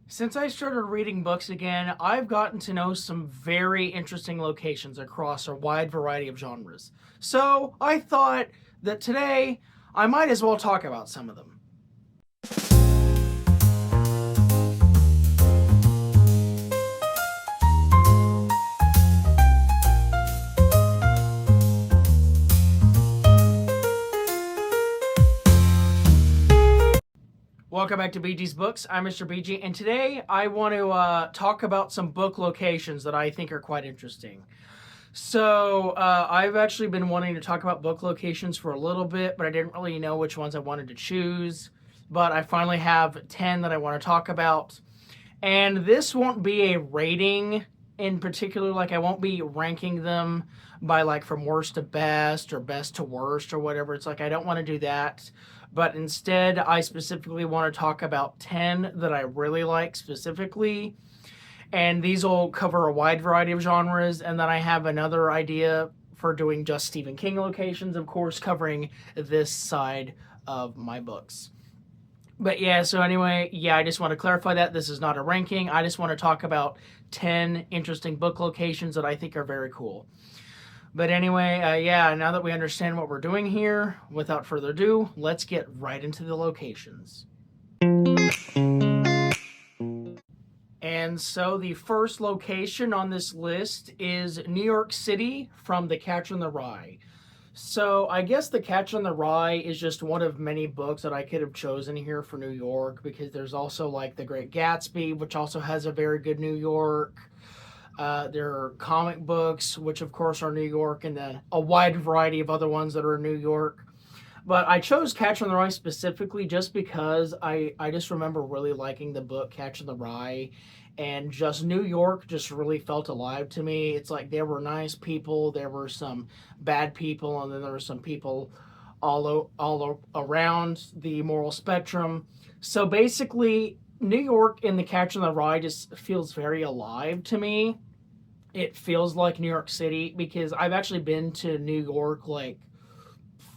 Since I started reading books again, I've gotten to know some very interesting locations across a wide variety of genres. So I thought that today I might as well talk about some of them. Welcome back to BG's Books. I'm Mr. BG, and today I want to talk about some book locations that I think are quite interesting. So, I've actually been wanting to talk about book locations for a little bit, but I didn't really know which ones I wanted to choose. But I finally have 10 that I want to talk about. And this won't be a rating in particular, like, I won't be ranking them by, like, from worst to best or best to worst or whatever. It's like, I don't want to do that. But instead, I specifically want to talk about 10 that I really like specifically, and these will cover a wide variety of genres. And then I have another idea for doing just Stephen King locations, of course, covering this side of my books. But yeah, so anyway, I just want to clarify that this is not a ranking. I just want to talk about 10 interesting book locations that I think are very cool. But anyway, now that we understand what we're doing here, without further ado, let's get right into the locations. And so the first location on this list is New York City from The Catcher in the Rye. So I guess The Catcher in the Rye is just one of many books that I could have chosen here for New York, because there's also like The Great Gatsby, which also has a very good New York. There are comic books, which of course are New York, and then a wide variety of other ones that are in New York. But I chose Catcher in the Rye specifically just because I just remember really liking the book Catcher in the Rye, and just New York just really felt alive to me. It's like there were nice people, there were some bad people, and then there were some people all around the moral spectrum. So basically, New York in the Catcher in the Rye just feels very alive to me. It feels like New York City, because I've actually been to New York like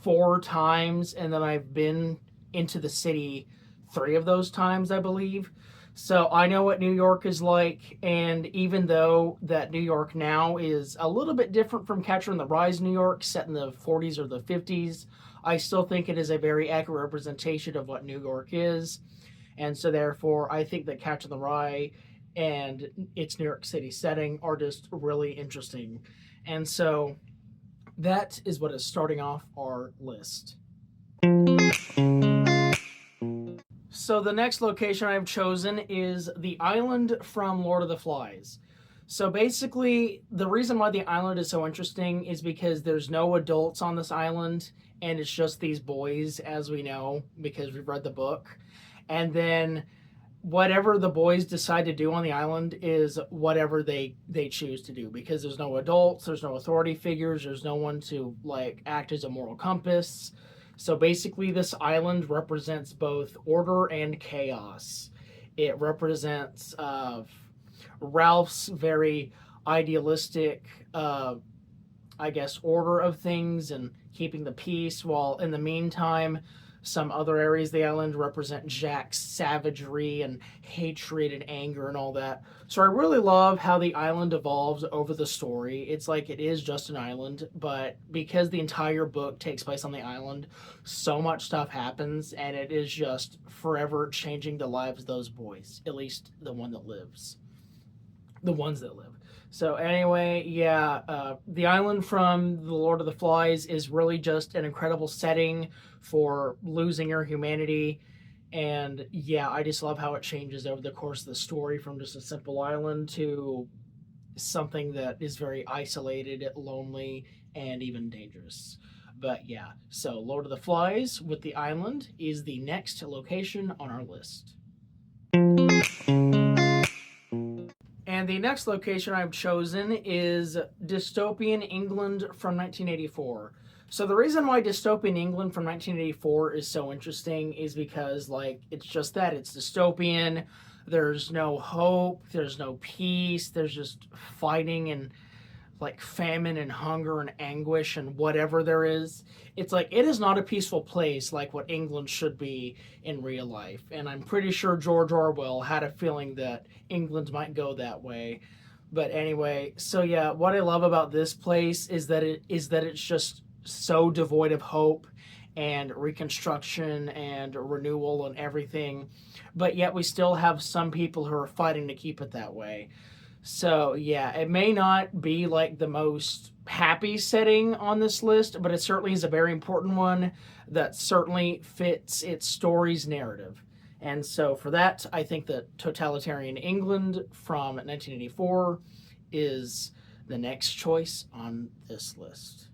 4 times, and then I've been into the city 3 of those times, I believe. So I know what New York is like, and even though that New York now is a little bit different from Catcher in the Rye's New York, set in the 40s or the 50s, I still think it is a very accurate representation of what New York is. And so therefore, I think that Catcher in the Rye and its New York City setting are just really interesting. And so that is what is starting off our list. So the next location I've chosen is the island from Lord of the Flies. So basically, the reason why the island is so interesting is because there's no adults on this island, and it's just these boys, as we know, because we've read the book. And then whatever the boys decide to do on the island is whatever they choose to do, because there's no adults, there's no authority figures, there's no one to like act as a moral compass. So basically, this island represents both order and chaos. It represents Ralph's very idealistic order of things and keeping the peace, while in the meantime some other areas of the island represent Jack's savagery and hatred and anger and all that. So I really love how the island evolves over the story. It's like it is just an island, but because the entire book takes place on the island, so much stuff happens, and it is just forever changing the lives of those boys, at least the ones that live. So anyway, the island from The Lord of the Flies is really just an incredible setting for losing your humanity. And I just love how it changes over the course of the story, from just a simple island to something that is very isolated, lonely, and even dangerous. But so Lord of the Flies with the island is the next location on our list. And the next location I've chosen is dystopian England from 1984. So the reason why dystopian England from 1984 is so interesting is because, like, it's just that. It's dystopian. There's no hope. There's no peace. There's just fighting and like famine and hunger and anguish and whatever there is. It's like it is not a peaceful place like what England should be in real life. And I'm pretty sure George Orwell had a feeling that England might go that way. But anyway, so yeah, what I love about this place is that it's just so devoid of hope and reconstruction and renewal and everything. But yet we still have some people who are fighting to keep it that way. So yeah, it may not be like the most happy setting on this list, but it certainly is a very important one that certainly fits its story's narrative. And so for that, I think that Totalitarian England from 1984 is the next choice on this list.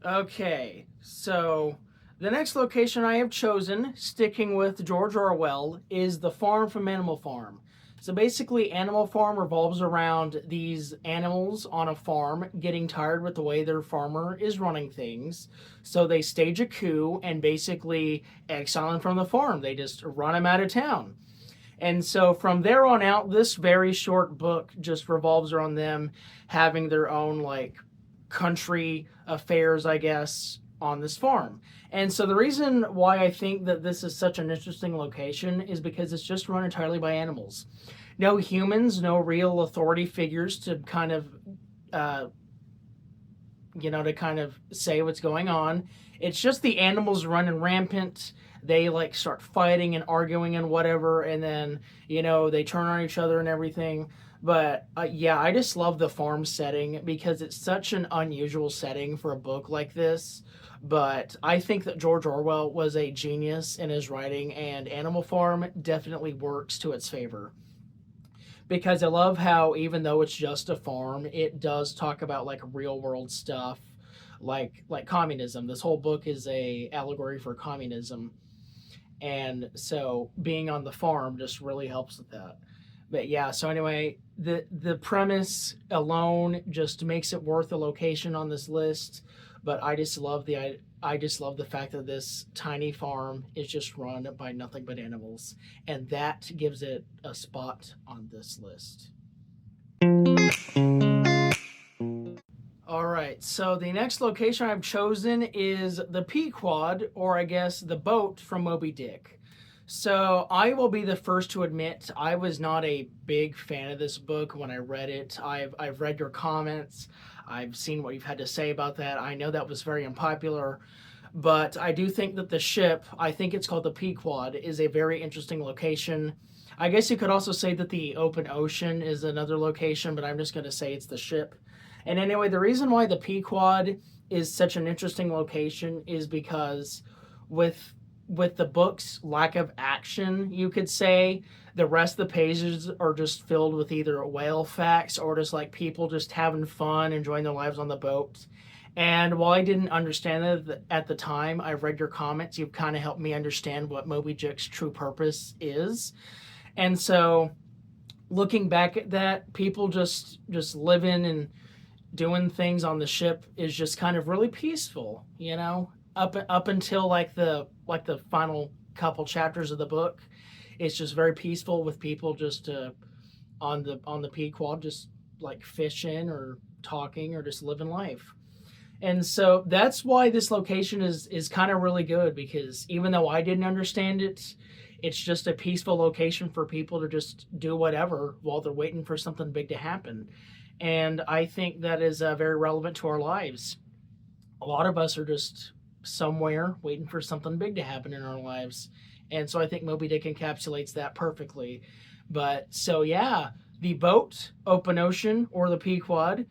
Okay, so the next location I have chosen, sticking with George Orwell, is the farm from Animal Farm. So basically, Animal Farm revolves around these animals on a farm getting tired with the way their farmer is running things. So they stage a coup and basically exile them from the farm. They just run them out of town. And so from there on out, this very short book just revolves around them having their own like country affairs, I guess, on this farm. And so the reason why I think that this is such an interesting location is because it's just run entirely by animals. No humans, no real authority figures to kind of, to kind of say what's going on. It's just the animals running rampant. They like start fighting and arguing and whatever, and then, they turn on each other and everything. But yeah, I just love the farm setting because it's such an unusual setting for a book like this. But I think that George Orwell was a genius in his writing, and Animal Farm definitely works to its favor. Because I love how, even though it's just a farm, it does talk about like real world stuff, like communism. This whole book is a allegory for communism, and so being on the farm just really helps with that. But yeah, so anyway, the premise alone just makes it worth a location on this list. But I just love the fact that this tiny farm is just run by nothing but animals, and that gives it a spot on this list. All right, so the next location I've chosen is the Pequod, or I guess the boat from Moby Dick. So I will be the first to admit I was not a big fan of this book when I read it. I've read your comments. I've seen what you've had to say about that. I know that was very unpopular, but I do think that the ship, I think it's called the Pequod, is a very interesting location. I guess you could also say that the open ocean is another location, but I'm just going to say it's the ship. And anyway, the reason why the Pequod is such an interesting location is because with the book's lack of action, you could say, the rest of the pages are just filled with either whale facts or just like people just having fun, enjoying their lives on the boat. And while I didn't understand it at the time, I've read your comments. You've kind of helped me understand what Moby Dick's true purpose is. And so looking back at that, people just living and doing things on the ship is just kind of really peaceful, up until like the final couple chapters of the book. It's just very peaceful with people just on the Pequod, just like fishing or talking or just living life. And so that's why this location is kind of really good, because even though I didn't understand it, it's just a peaceful location for people to just do whatever while they're waiting for something big to happen. And I think that is very relevant to our lives. A lot of us are just somewhere waiting for something big to happen in our lives. And so I think Moby Dick encapsulates that perfectly. But so yeah, the boat, open ocean, or the Pequod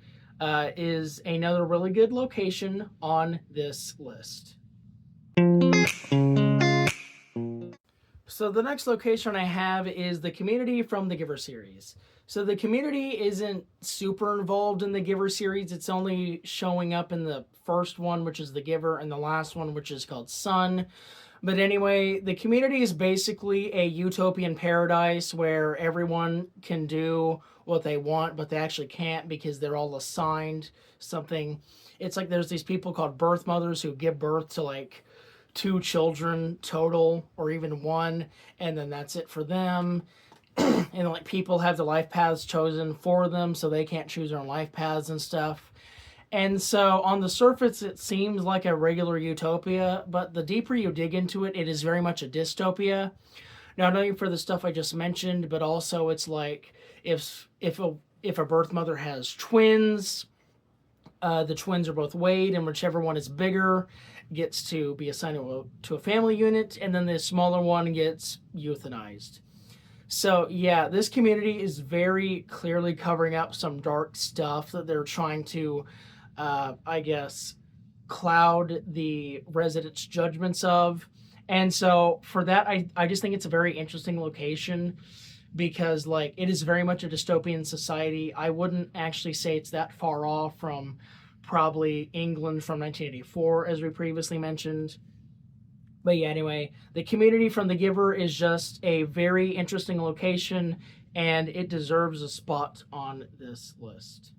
is another really good location on this list. So the next location I have is the community from the Giver series. So the community isn't super involved in the Giver series. It's only showing up in the first one, which is the Giver, and the last one, which is called Sun. But anyway, the community is basically a utopian paradise where everyone can do what they want, but they actually can't because they're all assigned something. It's like there's these people called birth mothers who give birth to like 2 children total, or even 1, and then that's it for them. and like people have the life paths chosen for them, so they can't choose their own life paths and stuff. And so on the surface, it seems like a regular utopia, but the deeper you dig into it, it is very much a dystopia. Not only for the stuff I just mentioned, but also it's like if a birth mother has twins, the twins are both weighed, and whichever one is bigger gets to be assigned to a family unit, and then the smaller one gets euthanized. So yeah, this community is very clearly covering up some dark stuff that they're trying to, I guess, cloud the residents' judgments of. And so for that, I just think it's a very interesting location because like it is very much a dystopian society. I wouldn't actually say it's that far off from probably England from 1984, as we previously mentioned. But yeah, anyway, the community from The Giver is just a very interesting location, and it deserves a spot on this list.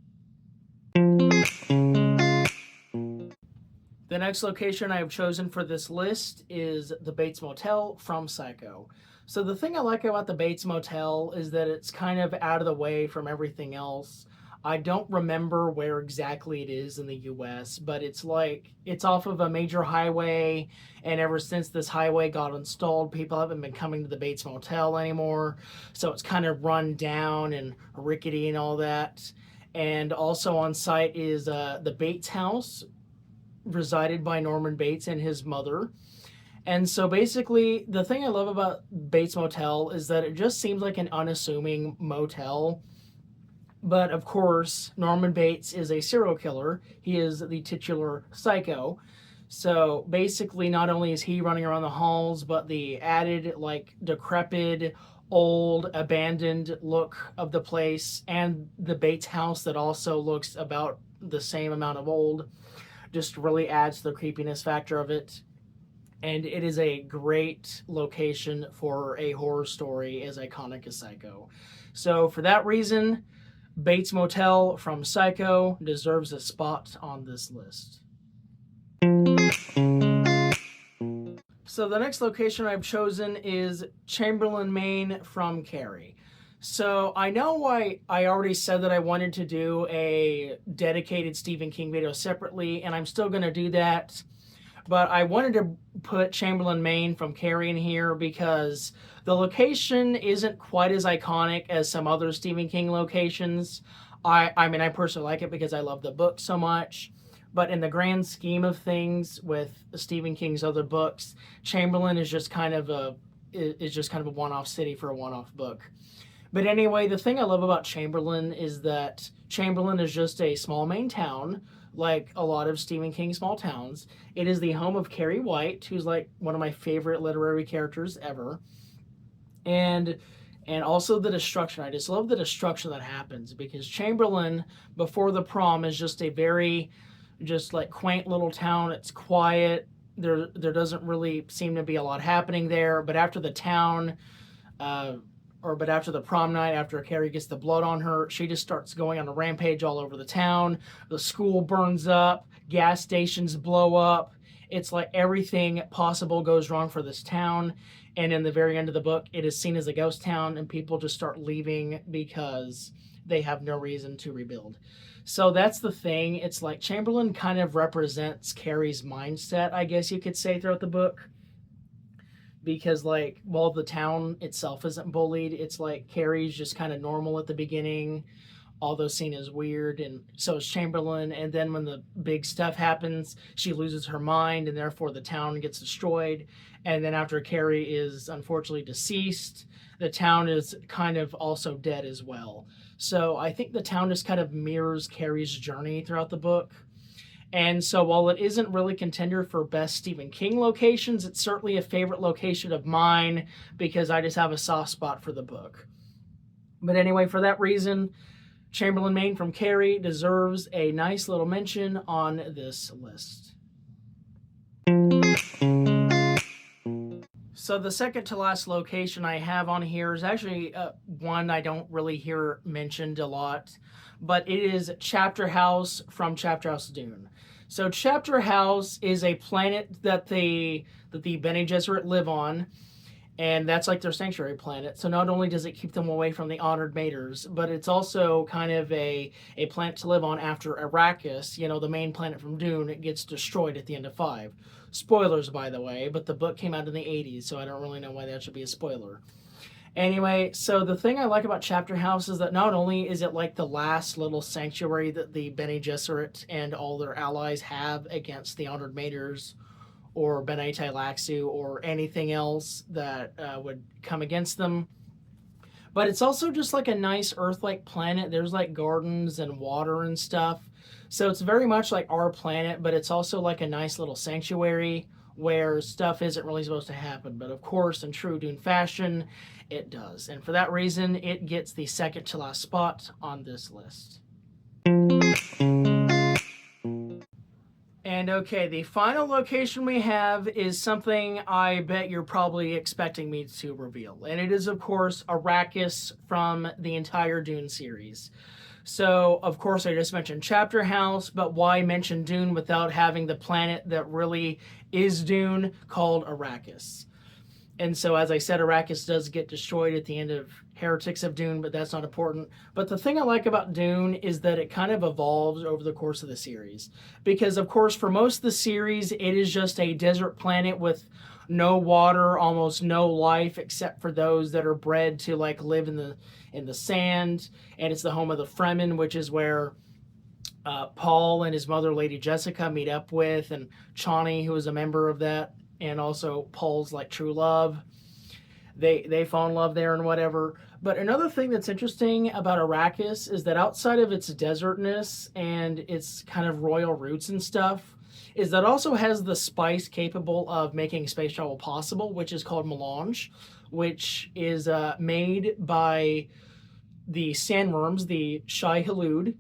The next location I have chosen for this list is the Bates Motel from Psycho. So the thing I like about the Bates Motel is that it's kind of out of the way from everything else. I don't remember where exactly it is in the US, but it's like it's off of a major highway, and ever since this highway got installed, people haven't been coming to the Bates Motel anymore. So it's kind of run down and rickety and all that. And also on site is the Bates house, resided by Norman Bates and his mother. And so basically, the thing I love about Bates Motel is that it just seems like an unassuming motel. But of course, Norman Bates is a serial killer. He is the titular psycho. So basically, not only is he running around the halls, but the added, like, decrepit, old, abandoned look of the place, and the Bates house that also looks about the same amount of old, just really adds to the creepiness factor of it. And it is a great location for a horror story as iconic as Psycho. So for that reason, Bates Motel from Psycho deserves a spot on this list. So the next location I've chosen is Chamberlain, Maine from Carrie. So I know why I already said that I wanted to do a dedicated Stephen King video separately, and I'm still going to do that. But I wanted to put Chamberlain, Maine from Carrie in here because the location isn't quite as iconic as some other Stephen King locations. I mean, I personally like it because I love the book so much. But in the grand scheme of things with Stephen King's other books, Chamberlain is just kind of a one-off city for a one-off book. But anyway, the thing I love about Chamberlain is that Chamberlain is just a small Maine town, like a lot of Stephen King small towns. It is the home of Carrie White, who's like one of my favorite literary characters ever. And also the destruction. I just love the destruction that happens because Chamberlain, before the prom, is just a very just like quaint little town. It's quiet. There doesn't really seem to be a lot happening there. But after the after the prom night, after Carrie gets the blood on her, she just starts going on a rampage all over the town. The school burns up, gas stations blow up. It's like everything possible goes wrong for this town. And in the very end of the book, it is seen as a ghost town, and people just start leaving because they have no reason to rebuild. So that's the thing. It's like Chamberlain kind of represents Carrie's mindset, I guess you could say, throughout the book. Because, like, while the town itself isn't bullied, it's like Carrie's just kind of normal at the beginning, although seen as weird, and so is Chamberlain. And then when the big stuff happens, she loses her mind, and therefore the town gets destroyed. And then after Carrie is unfortunately deceased, the town is kind of also dead as well. So I think the town just kind of mirrors Carrie's journey throughout the book. And so while it isn't really contender for best Stephen King locations, it's certainly a favorite location of mine because I just have a soft spot for the book. But anyway, for that reason, Chamberlain, Maine from Carrie deserves a nice little mention on this list. So the second to last location I have on here is actually one I don't really hear mentioned a lot, but it is Chapter House from Chapter House Dune. So Chapter House is a planet that the Bene Gesserit live on, and that's like their sanctuary planet. So not only does it keep them away from the honored maters, but it's also kind of a planet to live on after Arrakis, the main planet from Dune. It gets destroyed at the end of 5. Spoilers, by the way, but the book came out in the 80s, so I don't really know why that should be a spoiler. Anyway, so the thing I like about Chapter House is that not only is it like the last little sanctuary that the Bene Gesserit and all their allies have against the honored maters, or Bene Laxu, or anything else that would come against them. But it's also just like a nice Earth-like planet. There's like gardens and water and stuff. So it's very much like our planet, but it's also like a nice little sanctuary where stuff isn't really supposed to happen. But of course, in true Dune fashion, it does. And for that reason, it gets the second to last spot on this list. And okay, the final location we have is something I bet you're probably expecting me to reveal. And it is, of course, Arrakis from the entire Dune series. So, of course, I just mentioned Chapter House, but why mention Dune without having the planet that really is Dune called Arrakis? And so, as I said, Arrakis does get destroyed at the end of Heretics of Dune, but that's not important. But the thing I like about Dune is that it kind of evolves over the course of the series. Because, of course, for most of the series, it is just a desert planet with no water, almost no life, except for those that are bred to like live in the sand. And it's the home of the Fremen, which is where Paul and his mother, Lady Jessica, meet up with, and Chani, who is a member of that, and also Paul's like true love. They fall in love there and whatever. But another thing that's interesting about Arrakis is that outside of its desertness and its kind of royal roots and stuff, is that it also has the spice capable of making space travel possible, which is called melange, which is made by the sandworms, the Shai-Hulud.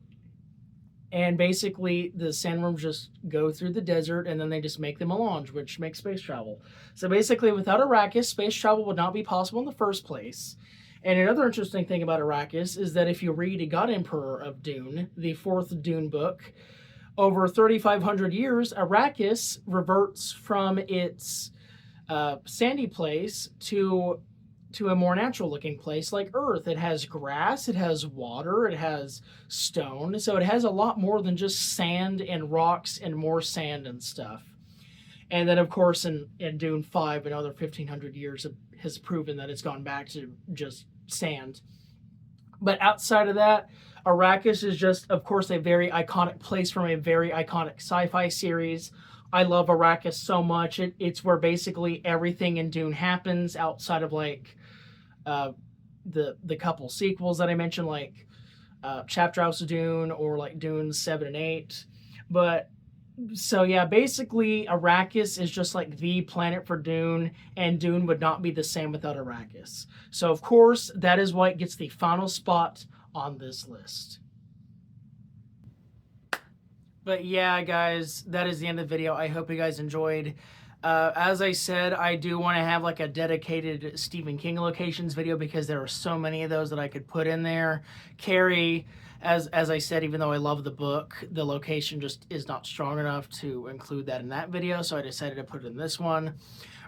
And basically, the sandworms just go through the desert, and then they just make the melange, which makes space travel. So basically, without Arrakis, space travel would not be possible in the first place. And another interesting thing about Arrakis is that if you read A God Emperor of Dune, the 4th Dune book, over 3,500 years, Arrakis reverts from its sandy place to a more natural looking place like Earth. It has grass, it has water, it has stone. So it has a lot more than just sand and rocks and more sand and stuff. And then, of course, in Dune 5, another 1,500 years has proven that it's gone back to just sand. But outside of that, Arrakis is just, of course, a very iconic place from a very iconic sci-fi series. I love Arrakis so much. It's where basically everything in Dune happens outside of like the couple sequels that I mentioned, like Chapter House of Dune or like Dune 7 and 8. But so yeah, basically Arrakis is just like the planet for Dune, and Dune would not be the same without Arrakis. So of course, that is why it gets the final spot on this list. But yeah, guys, that is the end of the video. I hope you guys enjoyed. As I said, I do want to have like a dedicated Stephen King locations video because there are so many of those that I could put in there. Carrie, as I said, even though I love the book, the location just is not strong enough to include that in that video, so I decided to put it in this one.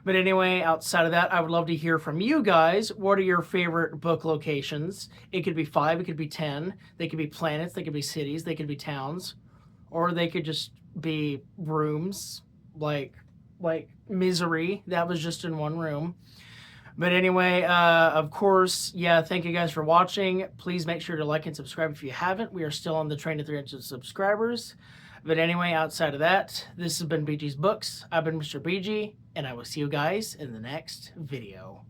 But anyway, outside of that, I would love to hear from you guys. What are your favorite book locations? It could be 5, it could be 10. They could be planets, they could be cities, they could be towns. Or they could just be rooms, like Misery. That was just in one room. But anyway, of course, yeah, thank you guys for watching. Please make sure to like and subscribe if you haven't. We are still on the train to 300 subscribers. But anyway, outside of that, this has been BG's Books. I've been Mr. BG, and I will see you guys in the next video.